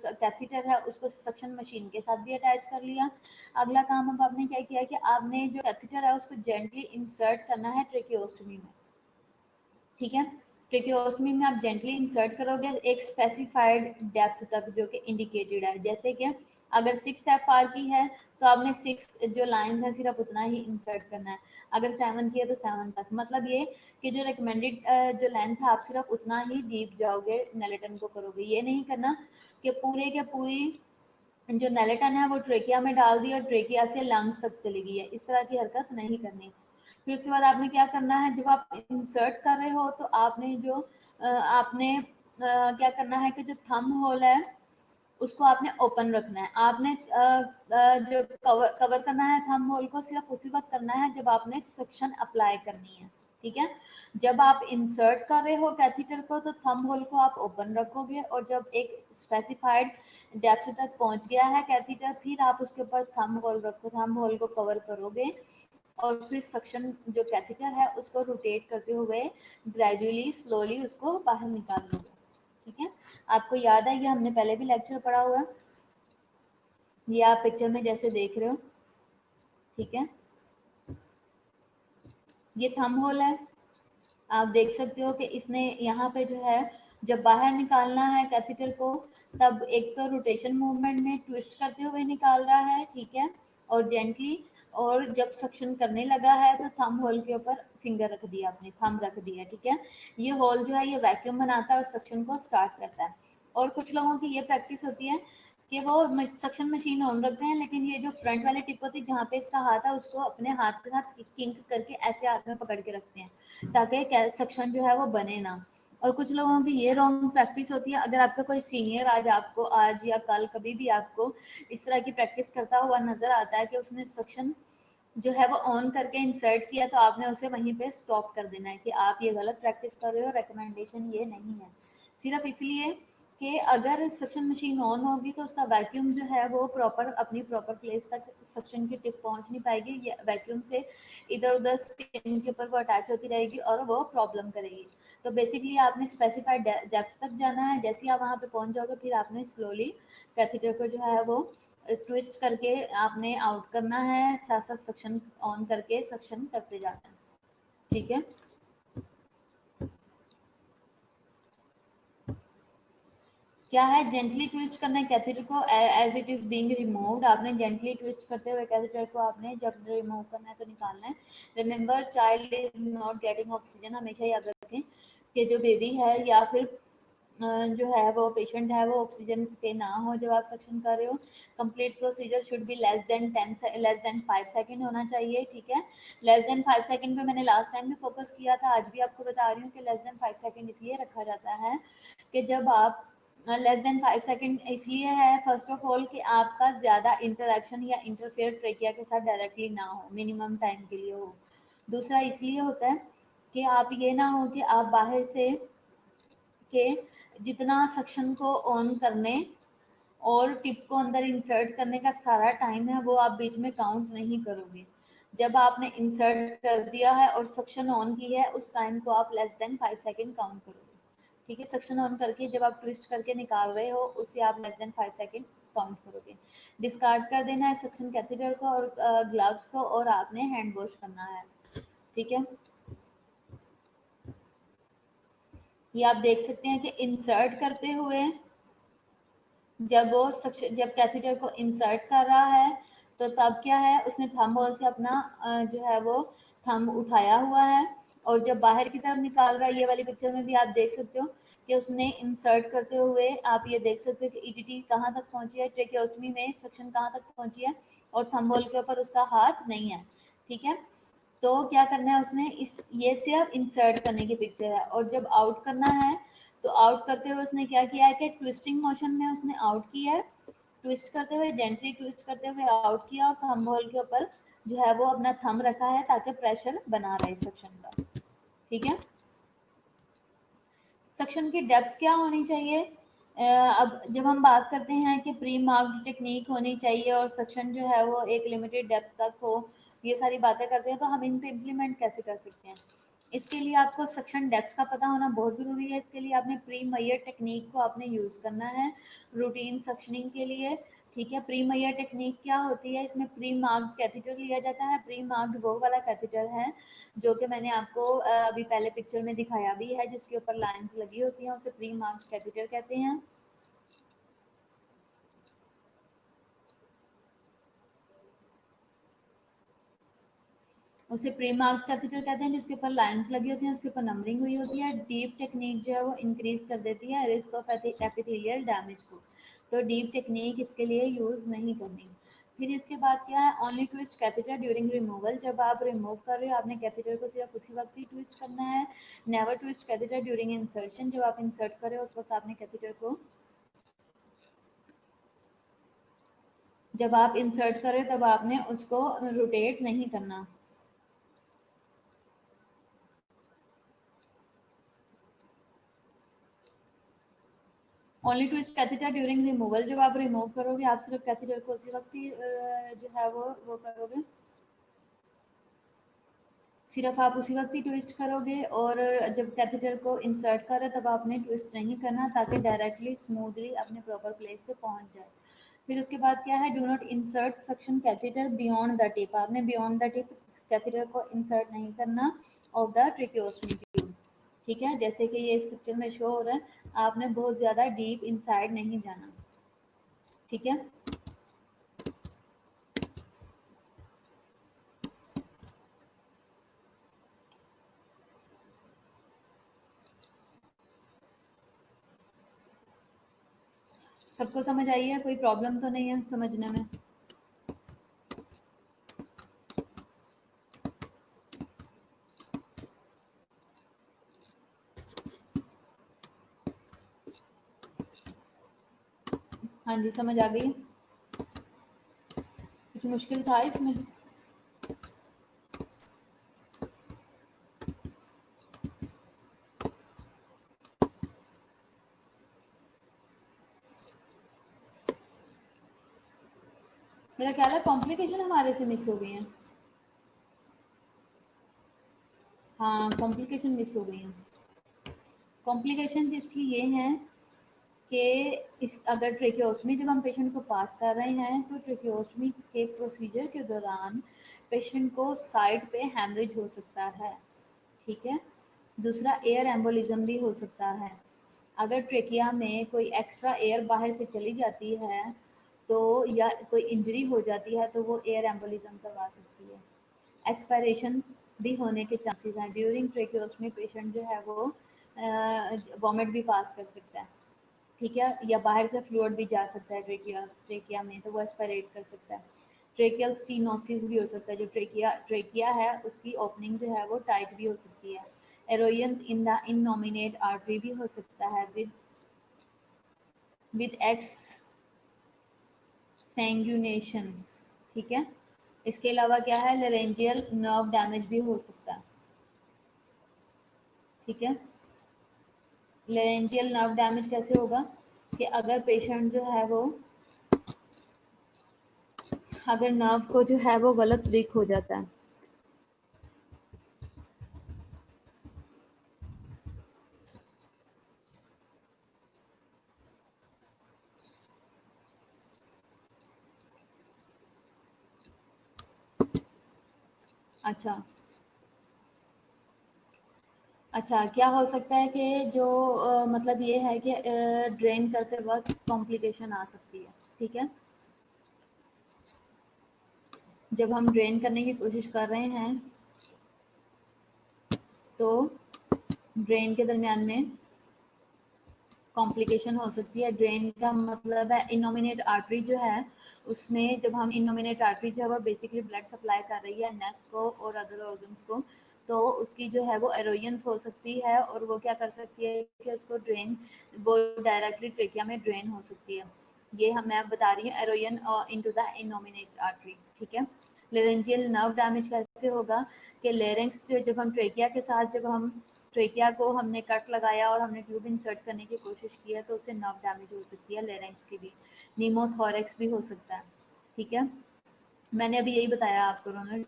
कैथेटर है उसको सक्शन मशीन के साथ भी अटैच कर लिया। अगला काम अब आपने क्या किया कि आपने जो कैथेटर है उसको जेंटली इंसर्ट करना है ट्रेकियोस्टमी में, ठीक है। ट्रेकियोस्टमी में आप जेंटली इंसर्ट करोगे एक स्पेसिफाइड डेप्थ तक जो कि इंडिकेटेड है, जैसे कि अगर 6 FR की है तो आपने 6 जो लाइन है सिर्फ उतना ही इंसर्ट करना है, अगर 7 की है तो 7 तक, मतलब ये कि जो रिकमेंडेड जो लेंथ है आप सिर्फ उतना ही डीप जाओगे नेलेटन को करोगे। ये नहीं करना कि पूरे के पूरी जो नेलेटन है वो ट्रेकिया में डाल दी और ट्रेकिया से लंग्स तक चली गई है, इस तरह की हरकत नहीं करनी। फिर उसके बाद आपने क्या करना है, जब आप इंसर्ट कर रहे हो तो आपने जो क्या करना है कि जो थंब होल है उसको आपने ओपन रखना है। आपने जो कवर करना है थंब होल को सिर्फ उसी वक्त करना है जब आपने सक्शन अप्लाई करनी है, ठीक है। जब आप इंसर्ट कर रहे हो कैथीटर को तो थंब होल को आप ओपन रखोगे और जब एक स्पेसिफाइड डेप्थ तक पहुंच गया है कैथीटर फिर आप उसके ऊपर थंब होल रखो, थंब होल को कवर करोगे और फिर सक्शन जो कैथीटर है उसको रोटेट करते हुए ग्रेजुअली स्लोली उसको बाहर निकाल लोगे, ठीक है। आपको याद है ये हमने पहले भी लेक्चर पढ़ा हुआ है, ये आप पिक्चर में जैसे देख रहे हो, ठीक है। ये थंब होल है, आप देख सकते हो कि इसने यहाँ पे जो है जब बाहर निकालना है कैथीटर को तब एक तो रोटेशन मूवमेंट में ट्विस्ट करते हुए निकाल रहा है, ठीक है, और जेंटली, और जब सक्शन करने लगा है तो थंब होल के ऊपर फिंगर रख दिया, आपने थंब रख दिया, ठीक है। ये होल जो है ये वैक्यूम बनाता है और सक्शन को स्टार्ट करता है। और कुछ लोगों की ये प्रैक्टिस होती है कि वो सक्शन मशीन ऑन रखते हैं लेकिन ये जो फ्रंट वाली टिप होती है जहाँ पे इसका हाथ है उसको अपने हाथ के साथ किंक करके ऐसे हाथ में पकड़ के रखते हैं ताकि सक्शन जो है वो बने ना। और कुछ लोगों की ये रॉन्ग प्रैक्टिस होती है, अगर आपका कोई सीनियर आज या कल कभी भी आपको इस तरह की प्रैक्टिस करता हुआ नजर आता है कि उसने सक्शन जो है वो ऑन करके इंसर्ट किया तो आपने उसे वहीं पे स्टॉप कर देना है कि आप ये गलत प्रैक्टिस कर रहे हो, रिकमेंडेशन ये नहीं है। सिर्फ इसलिए कि अगर सक्शन मशीन ऑन होगी तो उसका वैक्यूम जो है वो अपनी प्रॉपर प्लेस तक सक्शन की टिप पहुंच नहीं पाएगी, ये वैक्यूम से इधर उधर स्किन के ऊपर वो अटैच होती रहेगी और वो प्रॉब्लम करेगी। तो बेसिकली आपने स्पेसिफाइड डेप्थ तक जाना है, जैसे ही आप वहाँ पे पहुंच जाओगे फिर आपने स्लोली कैथीटर को जो है वो ट्विस्ट करके आपने आउट करना है, साथ साथ सक्शन ऑन करके सक्शन करते जाना है, ठीक है। क्या है, जेंटली ट्विस्ट करना है कैथेटर को as it is being removed, आपने जेंटली ट्विस्ट करते हुए कैथेटर को आपने जब रिमूव करना है तो निकालना है। Remember child is not getting oxygen, हमेशा याद रखें कि जो बेबी है या फिर जो है वो पेशेंट है वो ऑक्सीजन पे ना हो जब आप सक्शन कर रहे हो। Complete procedure should be less than 5 second होना चाहिए, ठीक है। लेस देन 5 सेकेंड पे मैंने लास्ट टाइम भी फोकस किया था, आज भी आपको बता रही हूँ कि लेस देन 5 सेकेंड इसलिए रखा जाता है कि जब आप लेस देन 5 सेकेंड इसलिए है फर्स्ट ऑफ ऑल कि आपका ज़्यादा इंटरेक्शन या इंटरफेयर ट्रेकिया के साथ डायरेक्टली ना हो, मिनिमम टाइम के लिए हो। दूसरा इसलिए होता है कि आप ये ना हो कि आप बाहर से के जितना सक्शन को ऑन करने और टिप को अंदर इंसर्ट करने का सारा टाइम है वो आप बीच में काउंट नहीं करोगे। जब आपने इंसर्ट कर दिया है और सक्शन ऑन की है उस टाइम को आप लेस देन 5 सेकेंड काउंट करोगे, ठीक है। सक्शन ऑन करके जब आप ट्विस्ट करके निकाल रहे हो उसे आप लेस देन 5 सेकेंड काउंट करोगे। डिस्कार्ड कर देना है सक्शन कैथेटर को और ग्लव्स को और आपने हैंड वॉश करना है, ठीक है। ये आप देख सकते हैं कि इंसर्ट करते हुए जब कैथेटर को इंसर्ट कर रहा है तो तब क्या है उसने थंब होल से अपना जो है वो थंब उठाया हुआ है और जब बाहर की तरफ निकाल रहा है, ये वाली पिक्चर में भी आप देख सकते हो कि उसने इंसर्ट करते हुए आप ये देख सकते हो कि ईटीटी कहाँ तक पहुंची है, ट्रेकियोस्टमी में सक्शन कहाँ तक पहुंची है और थंब होल के ऊपर उसका हाथ नहीं है, ठीक है। तो क्या करना है उसने इस ये सिर्फ इंसर्ट करने की पिक्चर है और जब आउट करना है तो आउट करते हुए उसने क्या किया है कि ट्विस्टिंग मोशन में उसने आउट किया है, ट्विस्ट करते हुए जेंटली ट्विस्ट करते हुए आउट किया और थंब होल के ऊपर जो है वो अपना थंब रखा है ताकि प्रेशर बना रहे सक्शन का, ठीक है। सक्शन की डेप्थ क्या होनी चाहिए, अब जब हम बात करते हैं कि प्री मार्क्ड टेक्निक होनी चाहिए और सक्शन जो है वो एक लिमिटेड डेप्थ तक हो, ये सारी बातें करते हैं तो हम इन पे इम्प्लीमेंट कैसे कर सकते हैं। इसके लिए आपको सक्शन डेप्थ का पता होना बहुत ज़रूरी है। इसके लिए आपने प्री मेयर टेक्निक को आपने यूज़ करना है रूटीन सक्शनिंग के लिए, ठीक है। प्री मैयर टेक्निक क्या होती है? इसमें प्री मार्क्ड कैथेटर लिया जाता है। प्री मार्क्ड वो वाला कैथेटर है जो कि मैंने आपको अभी पहले पिक्चर में दिखाया भी है, जिसके ऊपर लाइंस लगी होती हैं, उसे प्री मार्क्ड कैथेटर कहते हैं। उसे प्री मार्क्ड कैथेटर कहते हैं, जिसके ऊपर लाइंस लगी होती हैं, उसके ऊपर नंबरिंग हुई होती है। डीप टेक्निक जो है वो इंक्रीज कर देती है रिस्क ऑफ एपिथेलियल डैमेज को, तो डीप टेक्निक इसके लिए यूज नहीं करनी। फिर इसके बाद क्या है? Only twist catheter during removal. जब आप रिमूव कर रहे हो, आपने कैथेटर को सिर्फ उसी वक्त ही ट्विस्ट करना है। Never twist catheter during insertion. जब आप इंसर्ट कर रहे हो उस वक्त आपने कैथेटर को, जब आप इंसर्ट करें तब आपने उसको रोटेट नहीं करना। Only twist catheter during removal. जब आप रिमूव करोगे आप सिर्फ कैथेटर को उसी वक्त ही जो है वो करोगे, सिर्फ आप उसी वक्त ही ट्विस्ट करोगे। और जब कैथेटर को इंसर्ट करें तब आपने ट्विस्ट नहीं करना, ताकि डायरेक्टली स्मूथली अपने प्रॉपर प्लेस पे पहुंच जाए। फिर उसके बाद क्या है? Do not insert suction catheter beyond the tip. आपने बियॉन्ड द टिप कैथेटर को इंसर्ट नहीं करना ऑफ द ट्रेकियोस्टमी ट्यूब। ठीक है, जैसे कि ये इस पिक्चर में शो हो रहा है, आपने बहुत ज़्यादा डीप इनसाइड नहीं जाना। ठीक है। सबको समझ आई है? कोई प्रॉब्लम तो नहीं है समझने में? हाँ जी, समझ आ गई। कुछ मुश्किल था इसमें? मेरा ख्याल है कॉम्प्लिकेशन हमारे से मिस हो गई हैं। हाँ, कॉम्प्लिकेशन मिस हो गई हैं। कॉम्प्लिकेशंस इसकी ये हैं कि इस अगर ट्रेकियोस्टमी जब हम पेशेंट को पास कर रहे हैं तो ट्रेकियोस्टमी के प्रोसीजर के दौरान पेशेंट को साइड पे हैमरेज हो सकता है। ठीक है। दूसरा, एयर एम्बोलिज्म भी हो सकता है। अगर ट्रेकिया में कोई एक्स्ट्रा एयर बाहर से चली जाती है तो, या कोई इंजरी हो जाती है तो वो एयर एम्बोलिज्म करवा सकती है। एस्पायरेशन भी होने के चांसेस हैं। ड्यूरिंग ट्रेकियोस्टमी पेशेंट जो है वो वॉमिट भी पास कर सकता है। ठीक है, या बाहर से फ्लूइड भी जा सकता है ट्रेकिया ट्रेकिया में, तो वो एस्पायरेट कर सकता है। ट्रेकियल स्टीनोसिस भी हो सकता है। जो ट्रेकिया ट्रेकिया है उसकी ओपनिंग जो है वो टाइट भी हो सकती है। एरोयंस इन द इननोमिनेट आर्टरी भी हो सकता है विद एक्स सैंग्यूनेशंस। ठीक है। इसके अलावा क्या है? लेरेंजियल नर्व डैमेज भी हो सकता है। ठीक है। लेरेंजियल नर्व डैमेज कैसे होगा? कि अगर पेशेंट जो है वो, अगर नर्व को जो है वो गलत ब्रेक हो जाता है। अच्छा, अच्छा, क्या हो सकता है कि जो मतलब ये है कि ड्रेन करते वक्त कॉम्प्लिकेशन आ सकती है। ठीक है। जब हम ड्रेन करने की कोशिश कर रहे हैं तो ड्रेन के दरमियान में कॉम्प्लिकेशन हो सकती है। ड्रेन का मतलब है इनोमिनेट आर्टरी जो है, उसमें जब हम इनोमिनेट आर्टरी जो है वो बेसिकली ब्लड सप्लाई कर रही है नेक को और अदर ऑर्गन्स को, तो उसकी जो है वो एरोयंस हो सकती है और वो क्या कर सकती है कि उसको ड्रेन, वो डायरेक्टली ट्रेकिया में ड्रेन हो सकती है। ये हम मैं बता रही हूँ, एरोयन इनटू द इनोमिनेट आर्टरी। ठीक है। लेरेंजियल नर्व डैमेज कैसे होगा? कि लेरेंक्स जो, जब हम ट्रेकिया के साथ, जब हम ट्रेकिया को हमने कट लगाया और हमने ट्यूब इंसर्ट करने की कोशिश की है तो उससे नर्व डैमेज हो सकती है, लेरेंक्स की भी। नीमोथोरेक्स भी हो सकता है। ठीक है। मैंने अभी यही बताया आपको रोनल्ड।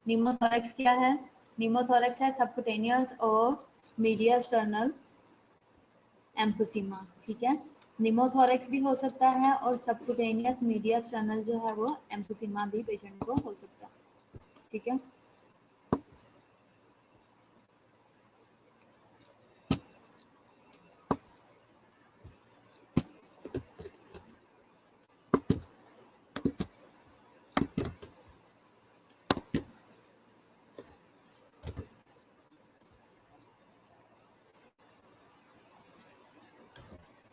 नीमोथोरेक्स क्या है? नीमोथोरेक्स है सबकुटेनियस और मीडिया स्टर्नल एम्फोसीमा। ठीक है। निमोथोरेक्स भी हो सकता है और सबक्यूटेनियस मीडिया टनल जो है वो एम्फोसीमा भी पेशेंट को हो सकता है। ठीक है,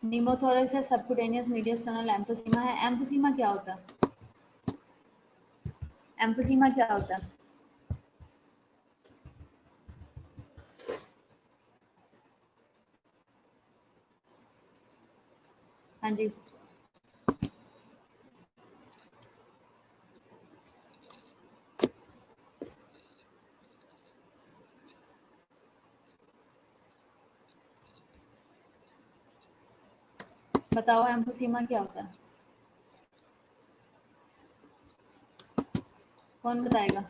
निमोथोरेक्स है, सबक्यूटेनियस मीडिया टनल एम्फोसीमा है। एम्फोसीमा क्या होता है? एम्फोसीमा क्या होता है? हाँ जी, बताओ एम्फोसीमा क्या होता है? कौन बताएगा?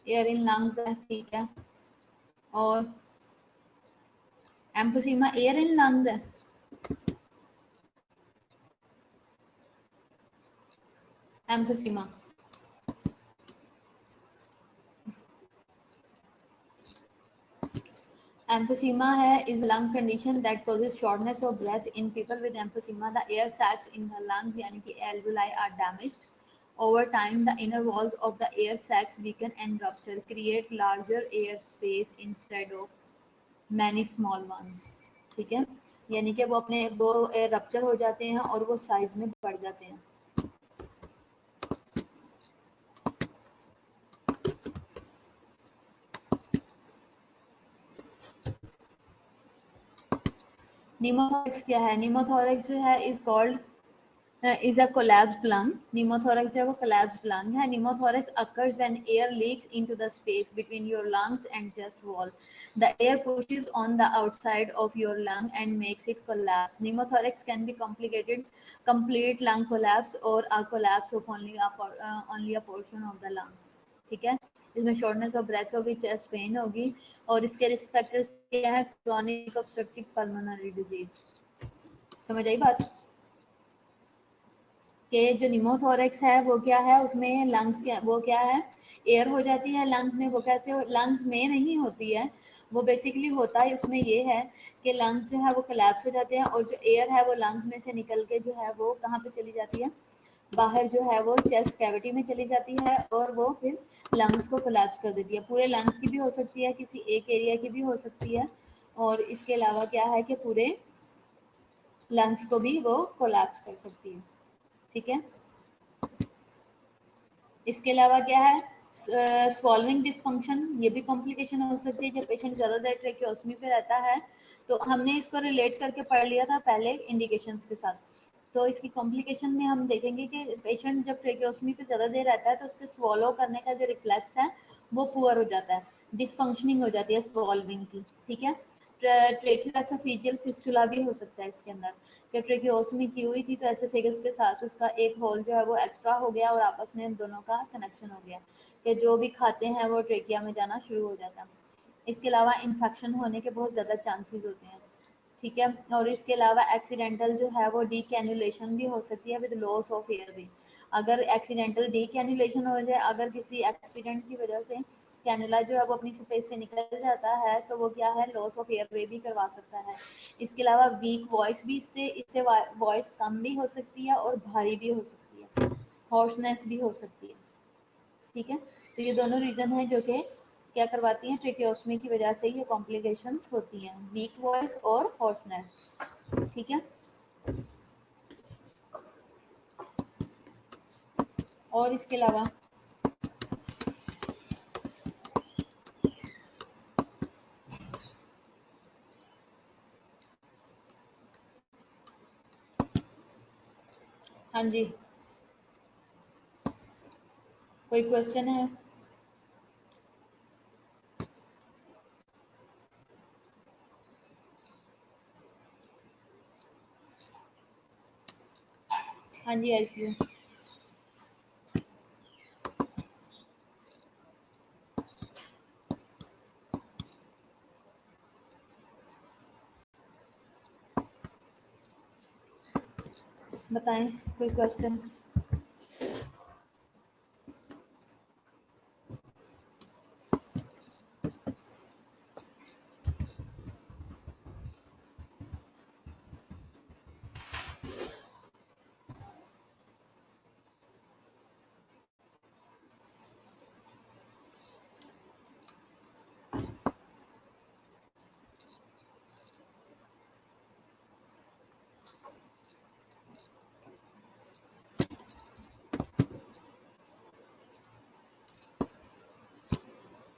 एयर इन लंग्स है, ठीक है। और एम्फोसीमा एयर इन लंग्स है। एम्फोसीमा emphysema hai is lung condition that causes shortness of breath in people with emphysema. The air sacs in the lungs yani ki alveoli are damaged. Over time, the inner walls of the air sacs weaken and rupture, create larger air space instead of many small ones. ठीक है, यानी कि वो अपने वो rupture हो जाते हैं और वो साइज में बढ़ जाते हैं। निमोथोरेक्स क्या है? निमोथोरेक्स जो है is called is a collapsed lung. Pneumothorax जो है वो collapsed lung है. Pneumothorax occurs when air leaks into the space between your lungs and chest wall. The air pushes on the outside of your lung and makes it collapse. Pneumothorax can be complicated, complete lung collapse or a collapse of only a portion of the lung. ठीक है, इसमें shortness of breath होगी, chest pain होगी और इसके risk factors क्या है? Chronic obstructive pulmonary disease. समझ आई बात? कि जो निमोथोरेक्स है वो क्या है, उसमें लंग्स क्या वो क्या है, एयर हो जाती है लंग्स में। वो कैसे लंग्स में नहीं होती है, वो बेसिकली होता है उसमें ये है कि लंग्स जो है वो कोलैप्स हो जाते हैं और जो एयर है वो लंग्स में से निकल के जो है वो कहाँ पे चली जाती है? बाहर जो है वो चेस्ट कैविटी में चली जाती है और वो फिर लंग्स को कोलैप्स कर देती है। पूरे लंग्स की भी हो सकती है, किसी एक एरिया की भी हो सकती है और इसके अलावा क्या है कि पूरे लंग्स को भी वो कोलैप्स कर सकती है। ठीक है, इसके अलावा क्या है? स्वॉल्विंग डिसफंक्शन, ये भी कॉम्प्लिकेशन हो सकती है जब पेशेंट ज़्यादा देर ट्रेकियोस्मी पे रहता है। तो हमने इसको रिलेट करके पढ़ लिया था पहले इंडिकेशंस के साथ। तो इसकी कॉम्प्लिकेशन में हम देखेंगे कि पेशेंट जब ट्रेकियोस्मी पे ज़्यादा देर रहता है तो उसके स्वॉलो करने का जो रिफ्लेक्स है वो पुअर हो जाता है, डिसफंक्शनिंग हो जाती है स्वॉल्विंग की। ठीक है, ट्रेकियोएसोफेजियल फिस्टुला भी हो सकता है इसके अंदर, कि ट्रेकियोस्टमी की हुई थी तो एसोफेगस के साथ उसका एक होल जो है वो एक्स्ट्रा हो गया और आपस में इन दोनों का कनेक्शन हो गया कि जो भी खाते हैं वो ट्रेकिया में जाना शुरू हो जाता है। इसके अलावा इन्फेक्शन होने के बहुत ज़्यादा चांसेस होते हैं। ठीक है, और इसके अलावा एक्सीडेंटल जो है वो डीकैन्युलेशन भी हो सकती है विद लॉस ऑफ एयर भी। अगर एक्सीडेंटल डीकैन्युलेशन हो जाए, अगर किसी एक्सीडेंट की वजह से कैनुला जो है वो अपनी स्पेस से निकल जाता है तो वो क्या है, लॉस ऑफ एयरवे भी करवा सकता है। इसके अलावा वीक वॉइस भी इससे इससे वॉइस कम भी हो सकती है और भारी भी हो सकती है, हॉर्सनेस भी हो सकती है। ठीक है, तो ये दोनों रीजन है जो कि क्या करवाती हैं, ट्रेकियोस्मी की वजह से ये कॉम्प्लिकेशंस होती हैं, वीक वॉइस और हॉर्सनेस। ठीक है, और इसके अलावा हाँ जी, कोई क्वेश्चन है? हाँ जी, आईसीयू। बताएं कोई क्वेश्चन।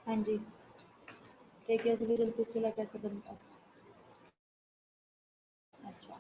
हाँ जी, ट्रेकियोस्मियल फिस्टुला कैसे बनता है? अच्छा,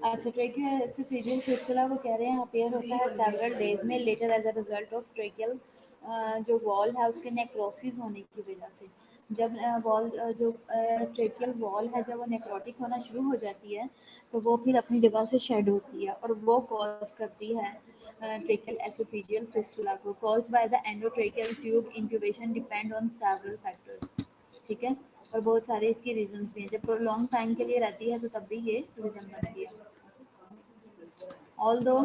अच्छा, ट्रेकियोएसिफिजियल फिस्टुला वो कह रहे हैं अपीयर होता है सेवरल डेज में later as a result of tracheal जो वॉल है उसके नेक्रोसिस होने की वजह से। जब वॉल जो ट्रेकियल वॉल है जब वो नेक्रोटिक होना शुरू हो जाती है तो वो फिर अपनी जगह से शेड होती है और वो कॉज करती है ट्रेकियल एसोफेजियल फिस्टुला को। Caused by the endotracheal tube incubation depend on several factors. ठीक है, और बहुत सारे इसके रीजंस भी हैं। जब प्रोलॉन्ग टाइम के लिए रहती है तो तब भी ये रीजन बनती है। ऑल्दो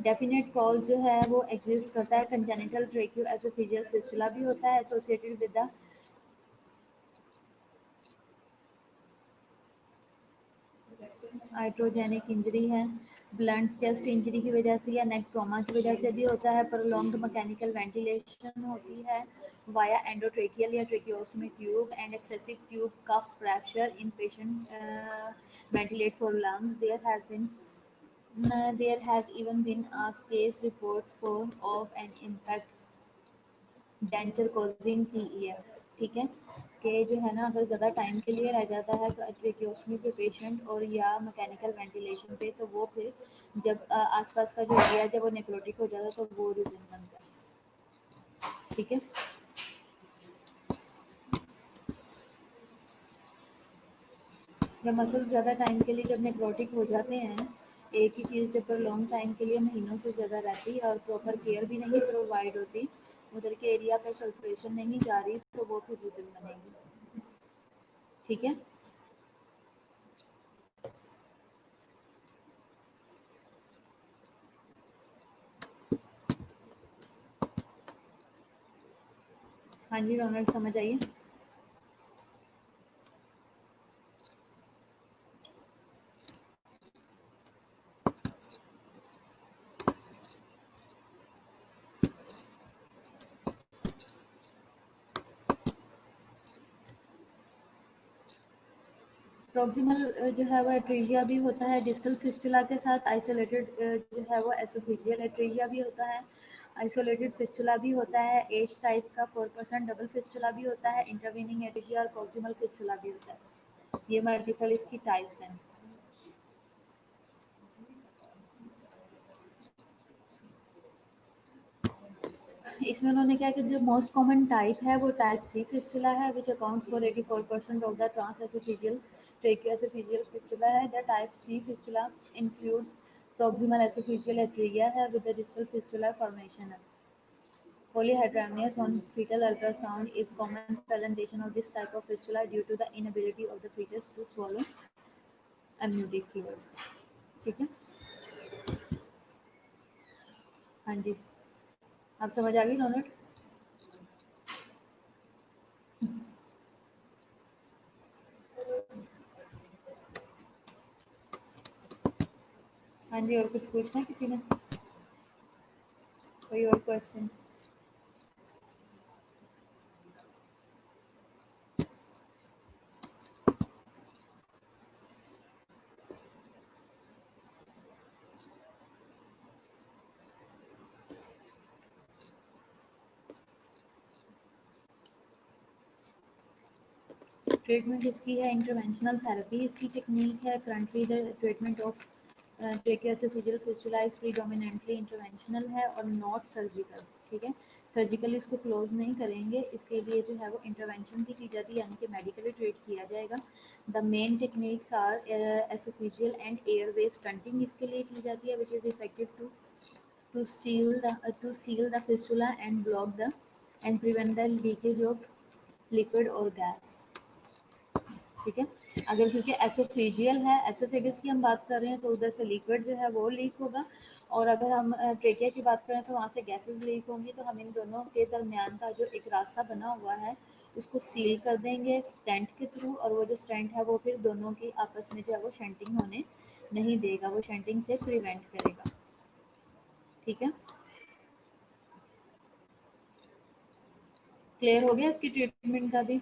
डेफिनेट कॉज जो है वो एग्जिस्ट करता है। कंजेनिटल ट्रेकियो एसोफेजियल फिस्टुला भी होता है associated with the iatrogenic injury है, ब्लंट चेस्ट इंजरी की वजह से या नेक ट्रॉमा की वजह से भी होता है। प्रोलॉन्ग्ड मैकेनिकल वेंटिलेशन होती है वाया एंडोट्रेकियल या tracheostomy tube and excessive tube cuff fracture in patient ventilate for lungs. There has even been a case report for of an impact denture causing TEF। ठीक है, कि जो है ना अगर ज़्यादा टाइम के लिए रह जाता है ट्रेकियोस्टमी पे पेशेंट और या मैकेनिकल वेंटिलेशन पे तो वो फिर जब आसपास का जो एरिया जब वो नेक्रोटिक हो जाता है तो वो रीज़न बनता है। ठीक है, जब मसल ज़्यादा टाइम के लिए जब नेक्रोटिक हो जाते हैं, एक ही चीज़ जब पर लॉन्ग टाइम के लिए महीनों से ज़्यादा रहती है और प्रॉपर केयर भी नहीं प्रोवाइड होती, उधर के एरिया पे सर्कुलेशन नहीं जा रही तो वो फिर रीज़न बनेगी। ठीक है, हाँ जी रोनाल्ड समझ आइए। प्रॉक्सिमल जो है वो एट्रीजिया भी होता है डिस्टल फिस्टुला के साथ। आइसोलेटेड जो है वो एसोफेजियल एट्रीजिया भी होता है। आइसोलेटेड फिस्टुला भी होता है। एज टाइप का 4% डबल फिस्टुला भी होता है। इंटरवीनिंग एट्रीजिया और प्रॉक्सिमल फिस्टुला भी होता है। ये मल्टीपल इसकी टाइप्स हैं। इसमें उन्होंने क्या कि जो मोस्ट कॉमन टाइप है वो टाइप सी फिस्टुला है which accounts for 84% of the transesophageal tracheoesophageal fistula है। The type C fistula includes proximal esophageal atresia है with the distal fistula formation है। Polyhydramnios on fetal ultrasound is common presentation of this type of fistula due to the inability of the fetus to swallow amniotic fluid. ठीक है, हाँ जी, आप समझ आ गई donut? हाँ जी, और कुछ पूछना है किसी ने? कोई और क्वेश्चन? ट्रीटमेंट इसकी है इंटरवेंशनल थेरेपी, इसकी टेक्निक है currently the treatment of tracheoesophageal fistula is predominantly interventional है और नॉट सर्जिकल। ठीक है, सर्जिकली इसको क्लोज नहीं करेंगे, इसके लिए जो है वो इंटरवेंशन भी की जाती है, यानी कि मेडिकली ट्रीट किया जाएगा। The main techniques are oesophageal and airway stenting इसके लिए की जाती है, which is effective to seal the fistula and block the and prevent the leakage of liquid or gas। ठीक है, अगर क्योंकि एसोफेजियल है, एसोफेगस की हम बात कर रहे हैं तो उधर से लिक्विड जो है वो लीक होगा, और अगर हम ट्रेकिया की बात करें तो वहाँ से गैसेस लीक होंगी, तो हम इन दोनों के दरमियान का जो एक रास्ता बना हुआ है उसको सील कर देंगे स्टेंट के थ्रू, और वो जो स्टेंट है वो फिर दोनों की आपस में जो है वो शेंटिंग होने नहीं देगा, वो शेंटिंग से प्रिवेंट करेगा। ठीक है, क्लियर हो गया इसकी ट्रीटमेंट का भी?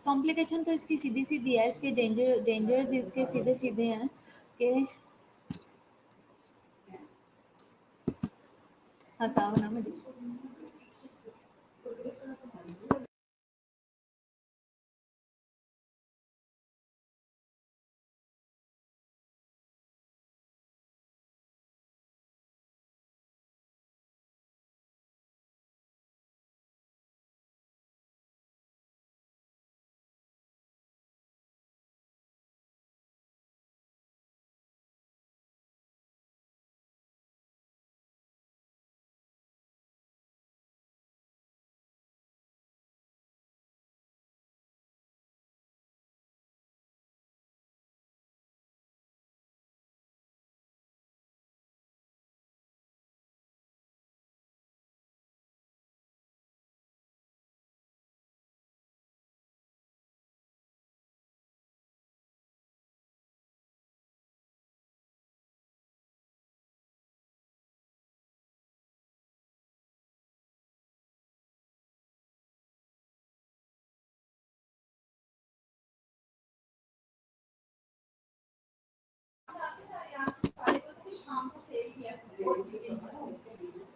कॉम्प्लिकेशन तो इसकी सीधी सीधी है, इसके डेंजर्स इसके सीधे सीधे हैं कि हंसाओ ना मुझे।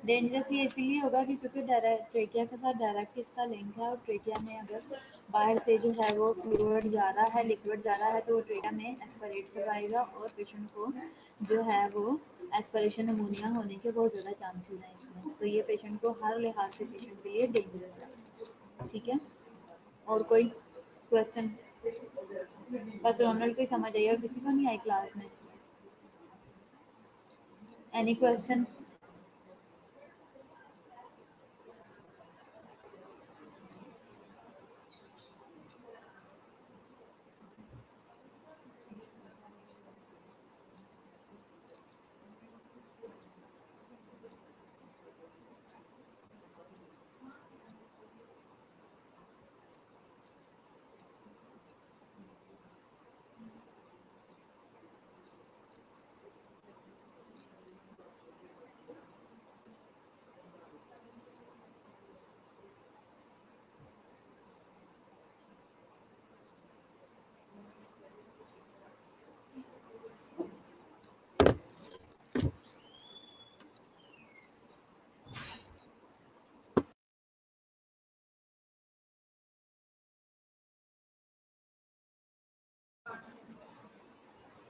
डेंजरस ये इसीलिए होगा कि क्योंकि डायरेक्ट ट्रेकिया के साथ डायरेक्ट इसका लिंक है, और ट्रेकिया में अगर बाहर से जो है वो फ्लूइड जा रहा है, लिक्विड जा रहा है, तो वो ट्रेकिया में एस्पिरेट करवाएगा और पेशेंट को जो है वो एस्पिरेशन निमोनिया होने के बहुत ज़्यादा चांसेस हैं इसमें, तो ये पेशेंट को हर लिहाज से पेशेंट के लिए डेंजरस है। ठीक है, और कोई क्वेश्चन? बस रोनल्ड को ही समझ आई और किसी को नहीं आई क्लास में? Any question?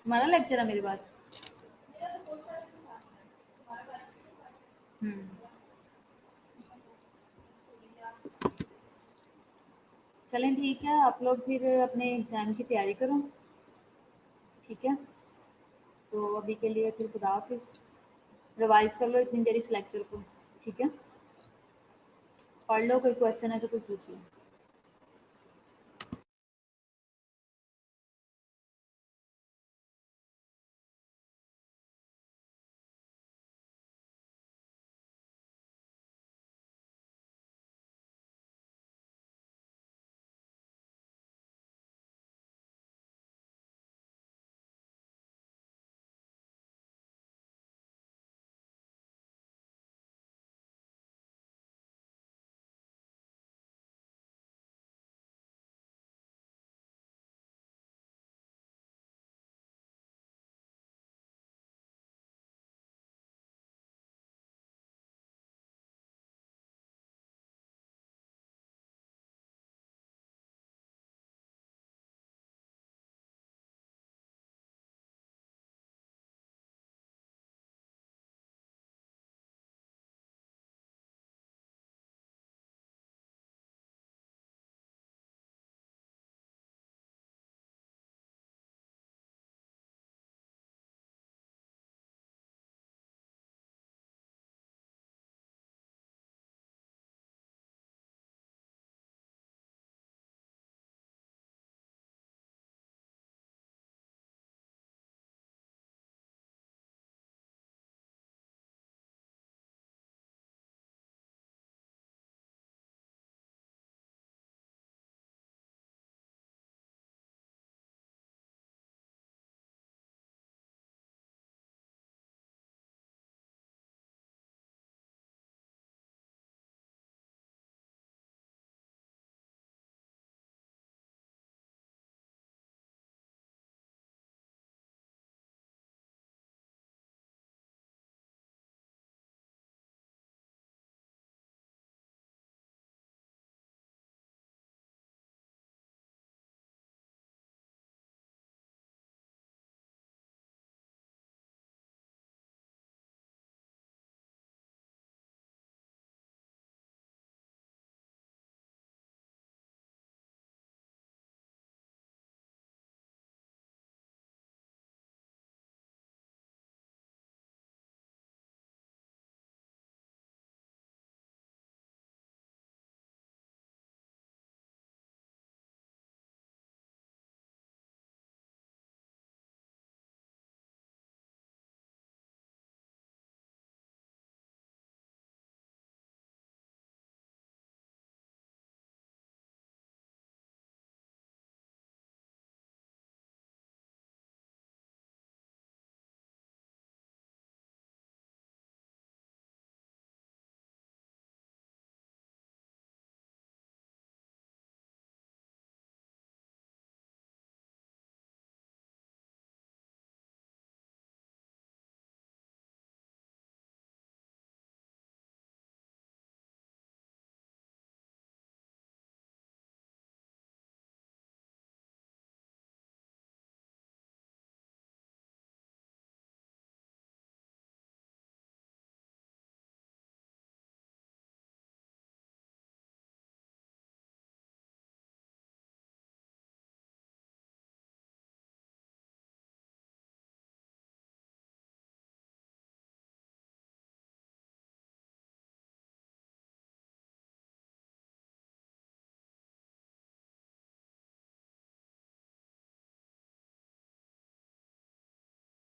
तुम्हारा लेक्चर है मेरी बात? हम्म, चलें ठीक है, आप लोग फिर अपने एग्ज़ाम की तैयारी करो। ठीक है, तो अभी के लिए फिर खुदा हाफिज़, रिवाइज कर लो इतनी देर इस लेक्चर को। ठीक है, पढ़ लो, कोई क्वेश्चन है तो कोई पूछ लो।